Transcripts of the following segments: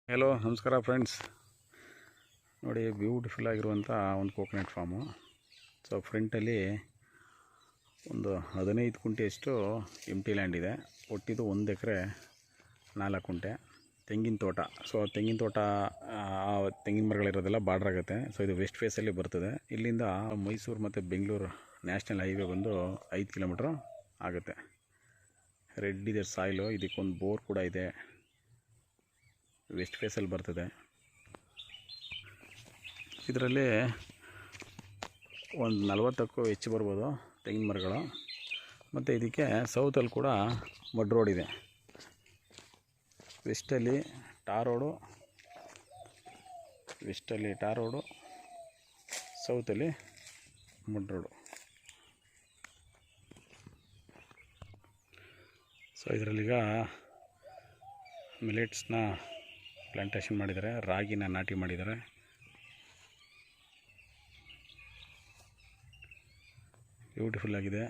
Hello ನಮಸ್ಕಾರ friends. ನೋಡಿ, beautiful ಆಗಿರುವಂಥ ಒಂದು ಕೋಕೋನಟ್ ಫಾರ್ಮು. ಸೊ ಫ್ರಂಟಲ್ಲಿ ಒಂದು 15 ಕುಂಟೆಯಷ್ಟು ಎಂಟಿ ಲ್ಯಾಂಡ್ ಇದೆ. ಒಟ್ಟಿದ್ದು 1 ಎಕರೆ 4 ಕುಂಟೆ ತೆಂಗಿನ ತೋಟ. ಸೊ ತೆಂಗಿನ ತೋಟ, ತೆಂಗಿನ ಮರಗಳಿರೋದೆಲ್ಲ ಬಾರ್ಡ್ರ್ ಆಗುತ್ತೆ. ಸೊ ಇದು ವೆಸ್ಟ್ ಫೇಸಲ್ಲಿ ಬರ್ತದೆ. ಇಲ್ಲಿಂದ ಮೈಸೂರು ಮತ್ತು ಬೆಂಗಳೂರು ನ್ಯಾಷನಲ್ ಹೈವೇ ಬಂದು 5 ಕಿಲೋಮೀಟ್ರ್ ಆಗುತ್ತೆ. ರೆಡ್ ಇದೆ ಸಾಯಿಲು. ಇದಕ್ಕೊಂದು ಬೋರ್ ಕೂಡ ಇದೆ. ವೆಸ್ಟ್ ಫೇಸಲ್ಲಿ ಬರ್ತದೆ. ಇದರಲ್ಲಿ ಒಂದು 40ಕ್ಕೂ ಹೆಚ್ಚು ಬರ್ಬೋದು ತೆಂಗಿನ ಮರಗಳು. ಮತ್ತು ಇದಕ್ಕೆ ಸೌತಲ್ಲಿ ಕೂಡ ಮಡ್ ರೋಡ್ ಇದೆ. ವೆಸ್ಟಲ್ಲಿ ಟಾರ್ ರೋಡು, ಸೌತಲ್ಲಿ ಮಡ್ ರೋಡು. ಸೊ ಇದರಲ್ಲೀಗ ಮಿಲೆಟ್ಸ್ನ ಪ್ಲಾಂಟೇಶನ್ ಮಾಡಿದ್ದಾರೆ, ರಾಗಿನ ನಾಟಿ ಮಾಡಿದ್ದಾರೆ. ಬ್ಯೂಟಿಫುಲ್ ಆಗಿದೆ.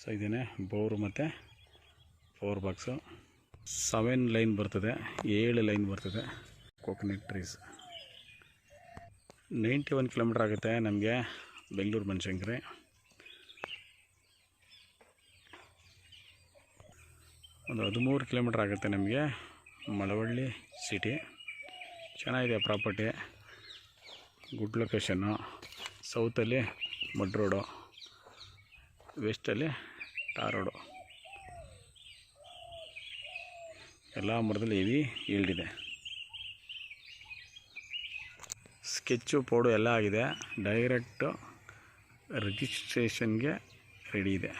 ಸೊ ಇದೇನೆ ಬೋರು ಮತ್ತು 4 ಬಾಕ್ಸು. 7 ಲೈನ್ ಬರ್ತದೆ, 7 ಲೈನ್ ಬರ್ತದೆ ಕೋಕೋನಟ್ ಟ್ರೀಸ್. 91 ಕಿಲೋಮೀಟ್ರ್ ಆಗುತ್ತೆ ನಮಗೆ ಬೆಂಗಳೂರು ಬನಶಂಕರಿ. ಒಂದು 13 ಕಿಲೋಮೀಟ್ರ್ ಆಗುತ್ತೆ ನಮಗೆ ಮಳವಳ್ಳಿ ಸಿಟಿ. ಚೆನ್ನಾಗಿದೆ ಪ್ರಾಪರ್ಟಿ, ಗುಡ್ ಲೊಕೇಶನ್ನು. ಸೌತಲ್ಲಿ ಮಡ್ ರೋಡು, ವೆಸ್ಟಲ್ಲಿ ಟಾರ್ ರೋಡು. ಎಲ್ಲ ಮರದಲ್ಲಿ ಹೆವಿ ಈಲ್ಡ್ ಇದೆ. ಸ್ಕೆಚ್ಚು ಪೋಡು ಎಲ್ಲ ಆಗಿದೆ. ಡೈರೆಕ್ಟು ರಿಜಿಸ್ಟ್ರೇಷನ್ಗೆ ರೆಡಿ ಇದೆ.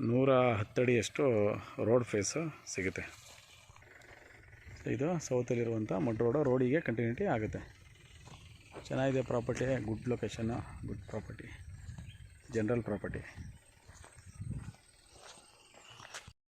110 ಅಡಿಯಷ್ಟು ರೋಡ್ ಫೇಸು ಸಿಗುತ್ತೆ. ಇದು ಸೌತಲ್ಲಿರುವಂಥ ಮಡ್ ರೋಡಿಗೆ ಕಂಟಿನ್ಯೂಟಿ ಆಗುತ್ತೆ. ಚೆನ್ನಾಗಿದೆ property, good location, good property, general property.